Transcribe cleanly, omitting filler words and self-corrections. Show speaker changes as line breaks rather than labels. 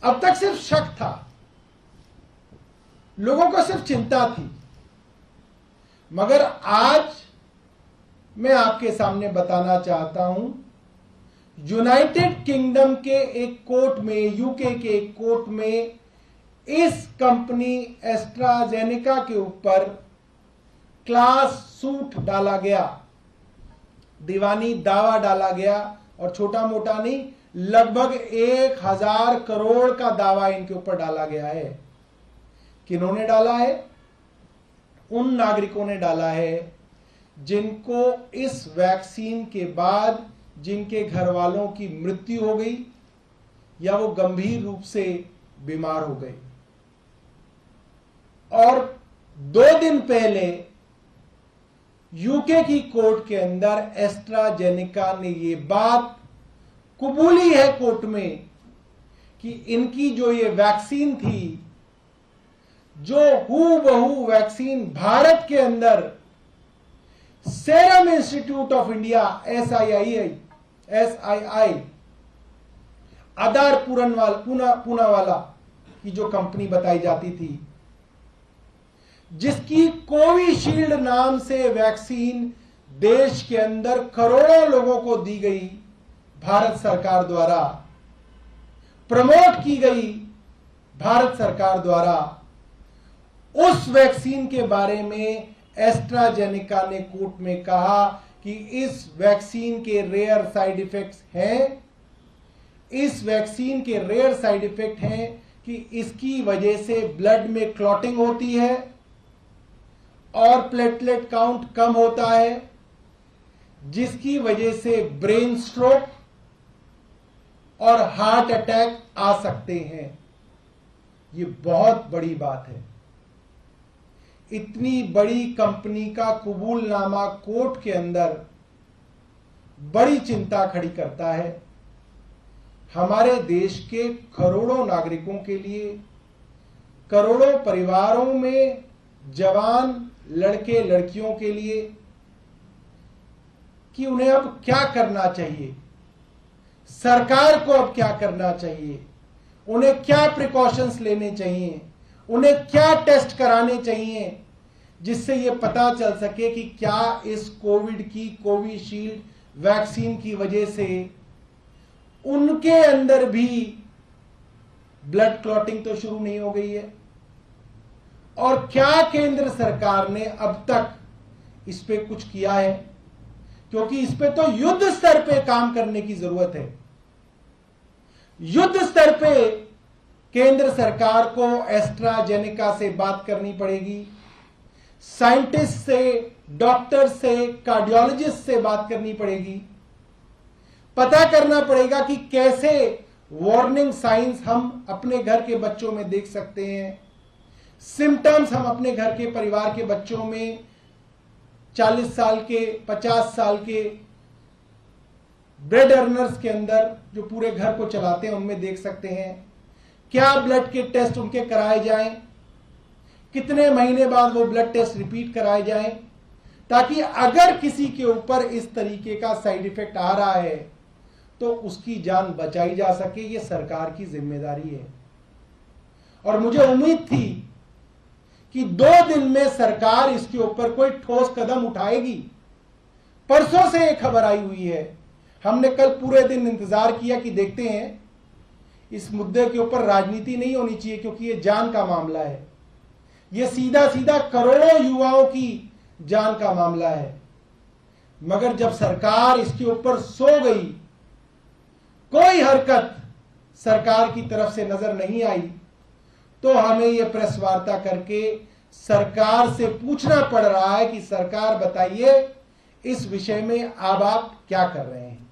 अब तक सिर्फ शक था, लोगों को सिर्फ चिंता थी, मगर आज मैं आपके सामने बताना चाहता हूं, यूनाइटेड किंगडम के एक कोर्ट में, यूके के एक कोर्ट में इस कंपनी एस्ट्राजेनेका के ऊपर क्लास सूट डाला गया, दीवानी दावा डाला गया, और छोटा मोटा नहीं, लगभग 1000 करोड़ का दावा इनके ऊपर डाला गया है। किन्होंने डाला है? उन नागरिकों ने डाला है जिनको इस वैक्सीन के बाद जिनके घर वालों की मृत्यु हो गई या वो गंभीर रूप से बीमार हो गए। और 2 दिन पहले यूके की कोर्ट के अंदर एस्ट्राजेनेका ने ये बात कबूली है कोर्ट में कि इनकी जो ये वैक्सीन थी, जो हूबहू वैक्सीन भारत के अंदर serum institute of India SII आधार पूनावाला की जो कंपनी बताई जाती थी, जिसकी कोविशील्ड नाम से वैक्सीन देश के अंदर करोड़ों लोगों को दी गई, भारत सरकार द्वारा प्रमोट की गई, भारत सरकार द्वारा, उस वैक्सीन के बारे में एस्ट्राजेनेका ने कोर्ट में कहा कि इस वैक्सीन के रेयर साइड इफेक्ट्स हैं, इस वैक्सीन के रेयर साइड इफेक्ट हैं कि इसकी वजह से ब्लड में क्लॉटिंग होती है और प्लेटलेट काउंट कम होता है, जिसकी वजह से ब्रेन स्ट्रोक और हार्ट अटैक आ सकते हैं। ये बहुत बड़ी बात है। इतनी बड़ी कंपनी का कबूलनामा कोर्ट के अंदर बड़ी चिंता खड़ी करता है। हमारे देश के करोड़ों नागरिकों के लिए, करोड़ों परिवारों में जवान लड़के लड़कियों के लिए कि उन्हें अब क्या करना चाहिए, सरकार को अब क्या करना चाहिए, उन्हें क्या प्रिकॉशंस लेने चाहिए, उन्हें क्या टेस्ट कराने चाहिए, जिससे यह पता चल सके कि क्या इस कोविड की कोविशील्ड वैक्सीन की वजह से उनके अंदर भी ब्लड क्लॉटिंग तो शुरू नहीं हो गई है, और क्या केंद्र सरकार ने अब तक इस पे कुछ किया है, क्योंकि इस पे तो युद्ध स्तर पे काम करने की जरूरत है। युद्ध स्तर पे केंद्र सरकार को एस्ट्राजेनेका से बात करनी पड़ेगी, साइंटिस्ट से, डॉक्टर से, कार्डियोलॉजिस्ट से बात करनी पड़ेगी, पता करना पड़ेगा कि कैसे वार्निंग साइंस हम अपने घर के बच्चों में देख सकते हैं, सिम्टम्स हम अपने घर के परिवार के बच्चों में, 40 साल के, 50 साल के ब्रेड अर्नर्स के अंदर जो पूरे घर को चलाते हैं उनमें देख सकते हैं। क्या ब्लड के टेस्ट उनके कराए जाएं, कितने महीने बाद वो ब्लड टेस्ट रिपीट कराए जाएं, ताकि अगर किसी के ऊपर इस तरीके का साइड इफेक्ट आ रहा है तो उसकी जान बचाई जा सके। ये सरकार की जिम्मेदारी है। और मुझे उम्मीद थी कि 2 दिन में सरकार इसके ऊपर कोई ठोस कदम उठाएगी। परसों से एक खबर आई हुई है, हमने कल पूरे दिन इंतजार किया कि देखते हैं, इस मुद्दे के ऊपर राजनीति नहीं होनी चाहिए क्योंकि ये जान का मामला है, ये सीधा सीधा करोड़ों युवाओं की जान का मामला है। मगर जब सरकार इसके ऊपर सो गई, कोई हरकत सरकार की तरफ से नजर नहीं आई, तो हमें यह प्रेस वार्ता करके सरकार से पूछना पड़ रहा है कि सरकार बताइए इस विषय में अब आप क्या कर रहे हैं।